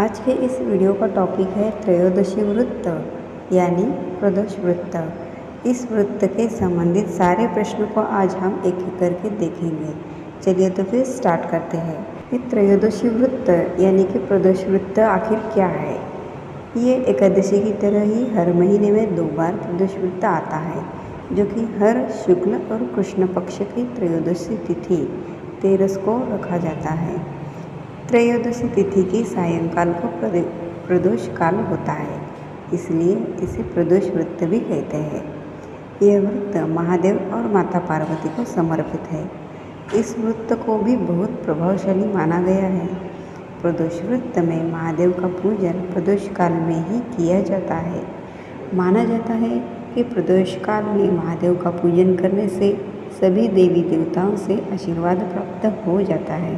आज के इस वीडियो का टॉपिक है त्रयोदशी वृत्त यानी प्रदोष वृत्त। इस वृत्त के संबंधित सारे प्रश्नों को आज हम एक एक करके देखेंगे। चलिए तो फिर स्टार्ट करते हैं। ये त्रयोदशी वृत्त यानी कि प्रदोष वृत्त आखिर क्या है? ये एकादशी की तरह ही हर महीने में 2 बार प्रदोष वृत्त आता है, जो कि हर शुक्ल और कृष्ण पक्ष की त्रयोदशी तिथि 13 को रखा जाता है। त्रयोदशी तिथि की सायंकाल को प्रदोष काल होता है, इसलिए इसे प्रदोष वृत्त भी कहते हैं। यह वृत्त महादेव और माता पार्वती को समर्पित है। इस वृत्त को भी बहुत प्रभावशाली माना गया है। प्रदोष वृत्त में महादेव का पूजन प्रदोष काल में ही किया जाता है। माना जाता है कि प्रदोष काल में महादेव का पूजन करने से सभी देवी देवताओं से आशीर्वाद प्राप्त हो जाता है।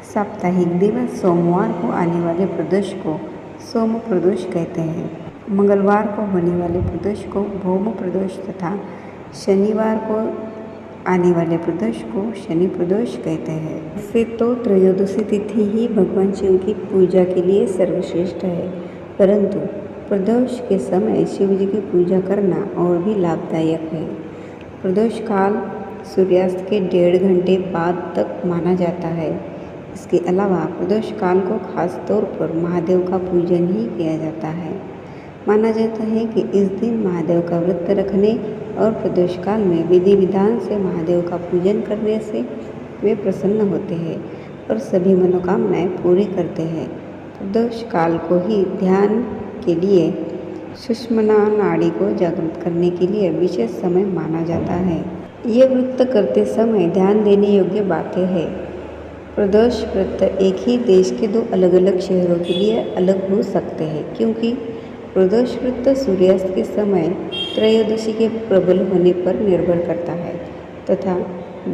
साप्ताहिक दिवस सोमवार को आने वाले प्रदोष को सोम प्रदोष कहते हैं। मंगलवार को होने वाले प्रदोष को भौम प्रदोष तथा शनिवार को आने वाले प्रदोष को शनि प्रदोष कहते हैं। इससे तो त्रयोदशी तिथि ही भगवान शिव की पूजा के लिए सर्वश्रेष्ठ है, परंतु प्रदोष के समय शिव जी की पूजा करना और भी लाभदायक है। प्रदोष काल सूर्यास्त के 1.5 घंटे बाद तक माना जाता है। इसके अलावा प्रदोष काल को खास तौर पर महादेव का पूजन ही किया जाता है। माना जाता है कि इस दिन महादेव का व्रत रखने और प्रदोष काल में विधि विधान से महादेव का पूजन करने से वे प्रसन्न होते हैं और सभी मनोकामनाएं पूरी करते हैं। प्रदोष काल को ही ध्यान के लिए सुषुम्ना नाड़ी को जागृत करने के लिए विशेष समय माना जाता है। ये व्रत करते समय ध्यान देने योग्य बातें हैं। प्रदोष व्रत एक ही देश के 2 अलग अलग शहरों के लिए अलग हो सकते हैं, क्योंकि प्रदोष व्रत सूर्यास्त के समय त्रयोदशी के प्रबल होने पर निर्भर करता है तथा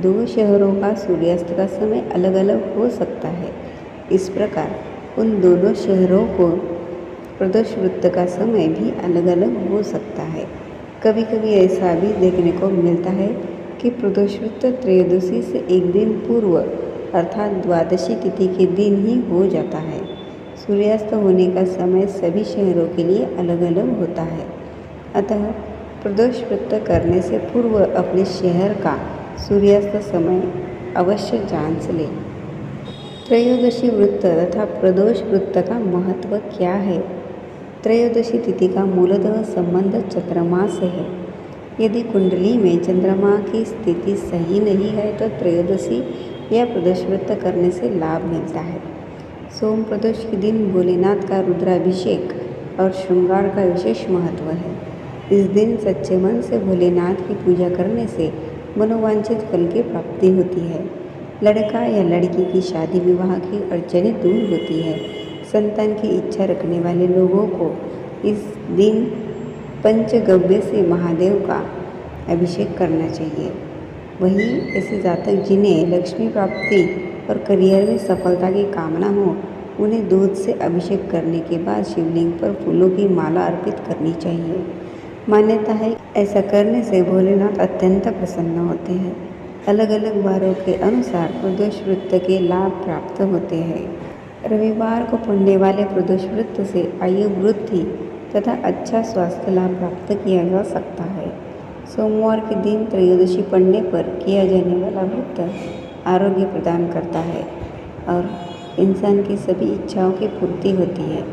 2 शहरों का सूर्यास्त का समय अलग अलग हो सकता है। इस प्रकार उन दोनों शहरों को प्रदोष व्रत का समय भी अलग अलग हो सकता है। कभी कभी ऐसा भी देखने को मिलता है कि प्रदोष व्रत त्रयोदशी से एक दिन पूर्व अर्थात द्वादशी तिथि के दिन ही हो जाता है। सूर्यास्त होने का समय सभी शहरों के लिए अलग अलग होता है, अतः प्रदोष व्रत करने से पूर्व अपने शहर का सूर्यास्त समय अवश्य जांच लें। त्रयोदशी व्रत तथा प्रदोष व्रत का महत्व क्या है? त्रयोदशी तिथि का मूलतः संबंध चंद्रमा से है। यदि कुंडली में चंद्रमा की स्थिति सही नहीं है तो त्रयोदशी या प्रदोष व्रत करने से लाभ मिलता है। सोम प्रदोष के दिन भोलेनाथ का रुद्राभिषेक और श्रृंगार का विशेष महत्व है। इस दिन सच्चे मन से भोलेनाथ की पूजा करने से मनोवांछित फल की प्राप्ति होती है। लड़का या लड़की की शादी विवाह की अड़चनें दूर होती है। संतान की इच्छा रखने वाले लोगों को इस दिन पंचगव्य से महादेव का अभिषेक करना चाहिए। वहीं ऐसे जातक जिन्हें लक्ष्मी प्राप्ति और करियर में सफलता की कामना हो, उन्हें दूध से अभिषेक करने के बाद शिवलिंग पर फूलों की माला अर्पित करनी चाहिए। मान्यता है ऐसा करने से भोलेनाथ अत्यंत प्रसन्न होते हैं। अलग अलग वारों के अनुसार प्रदोष व्रत के लाभ प्राप्त होते हैं। रविवार को पड़ने वाले प्रदोष व्रत से आयु वृद्धि तथा अच्छा स्वास्थ्य लाभ प्राप्त किया जा सकता है। सोमवार के दिन त्रयोदशी पड़ने पर किया जाने वाला व्रत आरोग्य प्रदान करता है और इंसान की सभी इच्छाओं की पूर्ति होती है।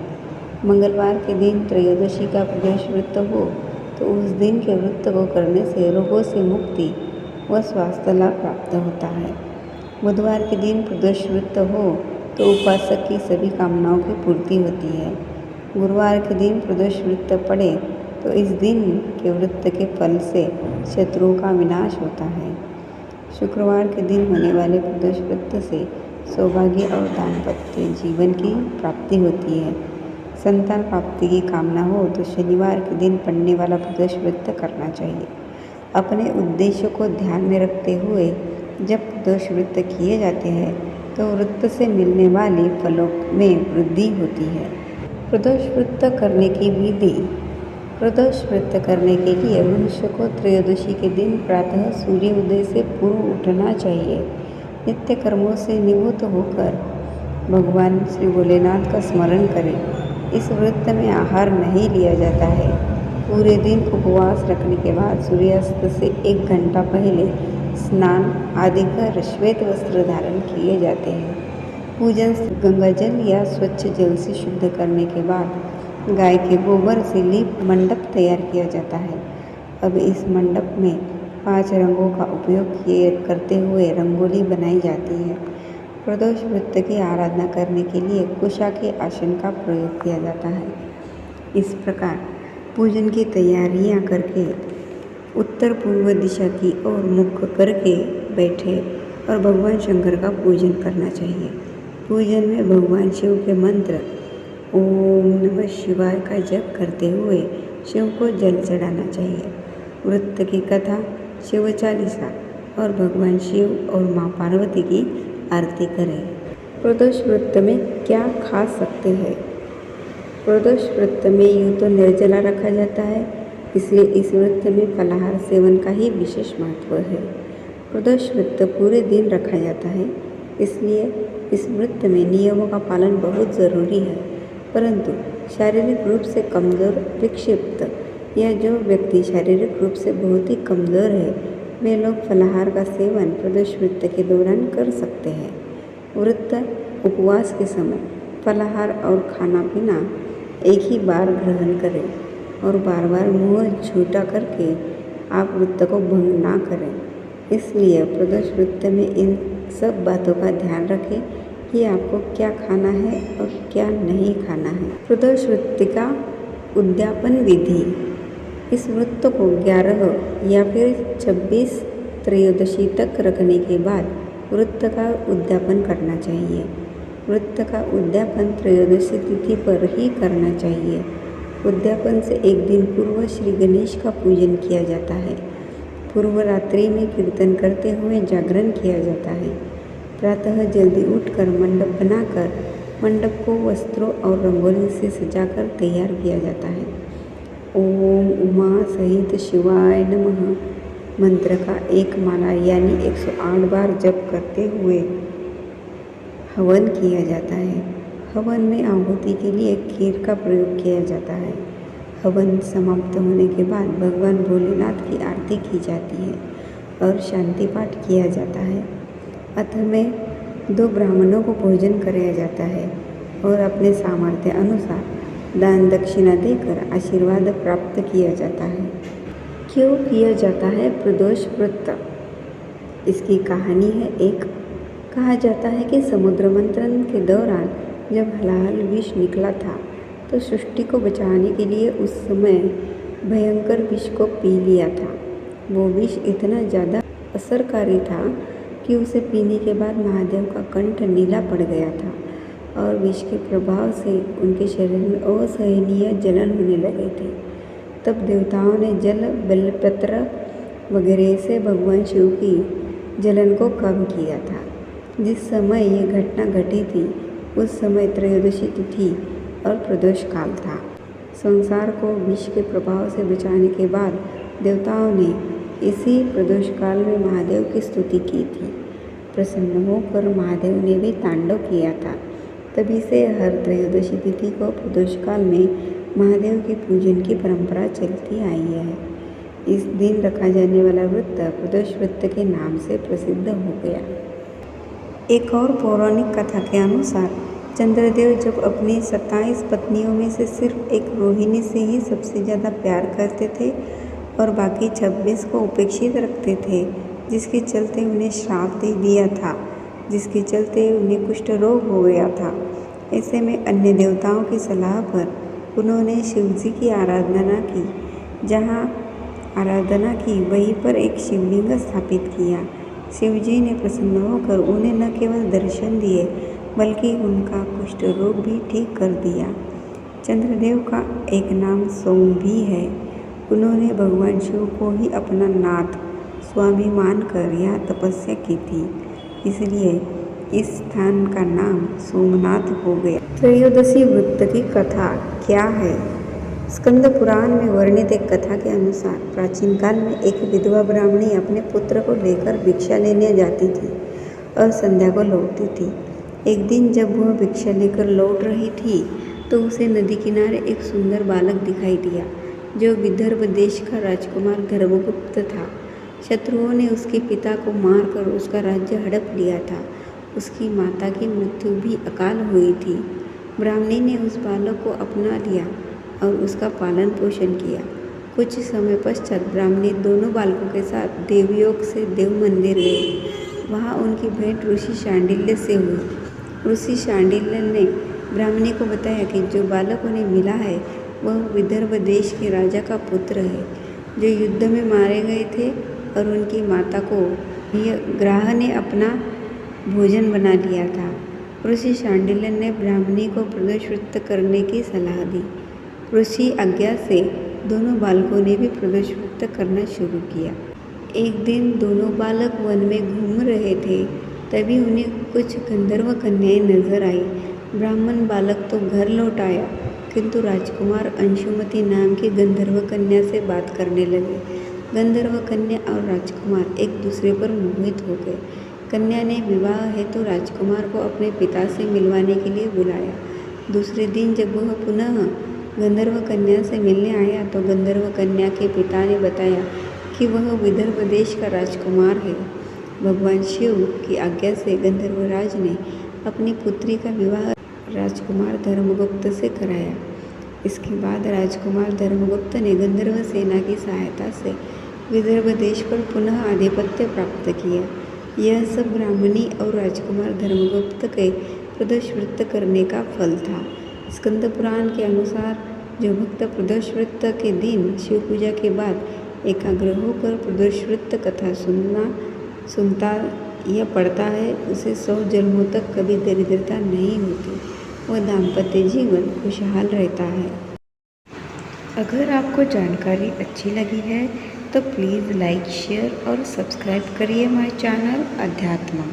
मंगलवार के दिन त्रयोदशी का प्रदोष व्रत हो तो उस दिन के व्रत को करने से रोगों से मुक्ति व स्वास्थ्य लाभ प्राप्त होता है। बुधवार के दिन प्रदोष व्रत हो तो उपासक की सभी कामनाओं की पूर्ति होती है। गुरुवार के दिन प्रदोष व्रत पड़े तो इस दिन के व्रत के फल से शत्रुओं का विनाश होता है। शुक्रवार के दिन होने वाले प्रदोष व्रत से सौभाग्य और दाम्पत्य जीवन की प्राप्ति होती है। संतान प्राप्ति की कामना हो तो शनिवार के दिन पड़ने वाला प्रदोष व्रत करना चाहिए। अपने उद्देश्य को ध्यान में रखते हुए जब प्रदोष व्रत किए जाते हैं तो व्रत से मिलने वाले फलों में वृद्धि होती है। प्रदोष व्रत करने की विधि। प्रदोष व्रत करने के लिए मनुष्य को त्रयोदशी के दिन प्रातः सूर्य उदय से पूर्व उठना चाहिए। नित्य कर्मों से निवृत्त होकर भगवान श्री भोलेनाथ का स्मरण करें। इस व्रत में आहार नहीं लिया जाता है। पूरे दिन उपवास रखने के बाद सूर्यास्त से 1 घंटा पहले स्नान आदि कर श्वेत वस्त्र धारण किए जाते हैं। पूजन गंगा जल या स्वच्छ जल से शुद्ध करने के बाद गाय के गोबर से लीप मंडप तैयार किया जाता है। अब इस मंडप में 5 रंगों का उपयोग करते हुए रंगोली बनाई जाती है। प्रदोष व्रत की आराधना करने के लिए कुशा के आसन का प्रयोग किया जाता है। इस प्रकार पूजन की तैयारियां करके उत्तर पूर्व दिशा की ओर मुख करके बैठे और भगवान शंकर का पूजन करना चाहिए। पूजन में भगवान शिव के मंत्र ओम नमः शिवाय का जप करते हुए शिव को जल चढ़ाना चाहिए। व्रत की कथा, शिव चालीसा और भगवान शिव और माँ पार्वती की आरती करें। प्रदोष व्रत में क्या खा सकते हैं? प्रदोष व्रत में यूँ तो निर्जला रखा जाता है, इसलिए इस व्रत में फलाहार सेवन का ही विशेष महत्व है। प्रदोष व्रत पूरे दिन रखा जाता है, इसलिए इस व्रत में नियमों का पालन बहुत ज़रूरी है। परंतु शारीरिक रूप से कमज़ोर, विक्षिप्त या जो व्यक्ति शारीरिक रूप से बहुत ही कमज़ोर है, वे लोग फलाहार का सेवन प्रदोष व्रत के दौरान कर सकते हैं। व्रत उपवास के समय फलाहार और खाना पीना एक ही बार ग्रहण करें और बार बार मुँह झूठा करके आप व्रत को भंग ना करें। इसलिए प्रदोष व्रत में इन सब बातों का ध्यान रखें कि आपको क्या खाना है और क्या नहीं खाना है। प्रदोष व्रत का उद्यापन विधि। इस व्रत को 11 या फिर 26 त्रयोदशी तक रखने के बाद व्रत का उद्यापन करना चाहिए। व्रत का उद्यापन त्रयोदशी तिथि पर ही करना चाहिए। उद्यापन से एक दिन पूर्व श्री गणेश का पूजन किया जाता है। पूर्व रात्रि में कीर्तन करते हुए जागरण किया जाता है। प्रातः जल्दी उठकर मंडप बनाकर मंडप को वस्त्रों और रंगोली से सजाकर तैयार किया जाता है। ओम उमा सहित शिवाय नमः मंत्र का 1 माला यानी 108 बार जप करते हुए हवन किया जाता है। हवन में आहुति के लिए खीर का प्रयोग किया जाता है। हवन समाप्त होने के बाद भगवान भोलेनाथ की आरती की जाती है और शांति पाठ किया जाता है। अंत में 2 ब्राह्मणों को भोजन कराया जाता है और अपने सामर्थ्य अनुसार दान दक्षिणा देकर आशीर्वाद प्राप्त किया जाता है। क्यों किया जाता है प्रदोष व्रत? इसकी कहानी है। एक कहा जाता है कि समुद्र मंथन के दौरान जब हलाहल विष निकला था तो सृष्टि को बचाने के लिए उस समय भयंकर विष को पी लिया था। वो विष इतना ज़्यादा असरकारी था कि उसे पीने के बाद महादेव का कंठ नीला पड़ गया था और विष के प्रभाव से उनके शरीर में असहनीय जलन होने लगे थे। तब देवताओं ने जल, बेलपत्र वगैरह से भगवान शिव की जलन को कम किया था। जिस समय ये घटना घटी थी उस समय त्रयोदशी तिथि और प्रदोष काल था। संसार को विष के प्रभाव से बचाने के बाद देवताओं ने इसी प्रदोष काल में महादेव की स्तुति की थी। प्रसन्न होकर महादेव ने भी तांडव किया था। तभी से हर त्रयोदशी तिथि को प्रदोष काल में महादेव के पूजन की परंपरा चलती आई है। इस दिन रखा जाने वाला व्रत प्रदोष व्रत के नाम से प्रसिद्ध हो गया। एक और पौराणिक कथा के अनुसार चंद्रदेव जब अपनी 27 पत्नियों में से सिर्फ एक रोहिणी से ही सबसे ज़्यादा प्यार करते थे और बाकी 26 को उपेक्षित रखते थे, जिसके चलते उन्हें श्राप दे दिया था, जिसके चलते उन्हें कुष्ठ रोग हो गया था। ऐसे में अन्य देवताओं की सलाह पर उन्होंने शिव जी की आराधना की। जहाँ आराधना की वहीं पर एक शिवलिंग स्थापित किया। शिव जी ने प्रसन्न होकर उन्हें न केवल दर्शन दिए बल्कि उनका कुष्ठ रोग भी ठीक कर दिया। चंद्रदेव का एक नाम सोम भी है। उन्होंने भगवान शिव को ही अपना नाथ स्वामी मानकर यहाँ तपस्या की थी, इसलिए इस स्थान का नाम सोमनाथ हो गया। त्रयोदशी व्रत की कथा क्या है? स्कंद पुराण में वर्णित एक कथा के अनुसार प्राचीन काल में एक विधवा ब्राह्मणी अपने पुत्र को लेकर भिक्षा लेने जाती थी और संध्या को लौटती थी। एक दिन जब वह भिक्षा लेकर लौट रही थी तो उसे नदी किनारे एक सुंदर बालक दिखाई दिया जो विदर्भ देश का राजकुमार धर्मगुप्त था। शत्रुओं ने उसके पिता को मारकर उसका राज्य हड़प लिया था। उसकी माता की मृत्यु भी अकाल हुई थी। ब्राह्मणी ने उस बालक को अपना लिया और उसका पालन पोषण किया। कुछ समय पश्चात ब्राह्मणी दोनों बालकों के साथ देवयोग से देव मंदिर गए। वहाँ उनकी भेंट ऋषि शांडिल्य से हुई। ऋषि शांडिल्य ने ब्राह्मणी को बताया कि जो बालक उन्हें मिला है वह विदर्भ देश के राजा का पुत्र है जो युद्ध में मारे गए थे और उनकी माता को ग्राह ने अपना भोजन बना लिया था। ऋषि शांडिल्य ने ब्राह्मणी को प्रदोषवृत्त करने की सलाह दी। ऋषि आज्ञा से दोनों बालकों ने भी प्रदोषवृत्त करना शुरू किया। एक दिन दोनों बालक वन में घूम रहे थे, तभी उन्हें कुछ गंधर्व कन्याएं नजर आई। ब्राह्मण बालक तो घर लौट आया, किंतु राजकुमार अंशुमति नाम की गंधर्व कन्या से बात करने लगे। गंधर्व कन्या और राजकुमार एक दूसरे पर मोहित हो गए। कन्या ने विवाह हेतु राजकुमार को अपने पिता से मिलवाने के लिए बुलाया। दूसरे दिन जब वह पुनः गंधर्व कन्या से मिलने आया तो गंधर्व कन्या के पिता ने बताया कि वह विदर्भ देश का राजकुमार है। भगवान शिव की आज्ञा से गंधर्वराज ने अपनी पुत्री का विवाह राजकुमार धर्मगुप्त से कराया। इसके बाद राजकुमार धर्मगुप्त ने गंधर्व सेना की सहायता से विदर्भ देश पर पुनः आधिपत्य प्राप्त किया। यह सब ब्राह्मणी और राजकुमार धर्मगुप्त के प्रदोषवृत्त करने का फल था। स्कंद पुराण के अनुसार जो भक्त प्रदोषवृत्त के दिन शिव पूजा के बाद एकाग्र होकर प्रदोषवृत्त कथा सुनता या पढ़ता है उसे 100 जन्मों तक कभी दरिद्रता नहीं होती। वह दाम्पत्य जीवन खुशहाल रहता है। अगर आपको जानकारी अच्छी लगी है तो प्लीज़ लाइक, शेयर और सब्सक्राइब करिए माय चैनल अध्यात्म।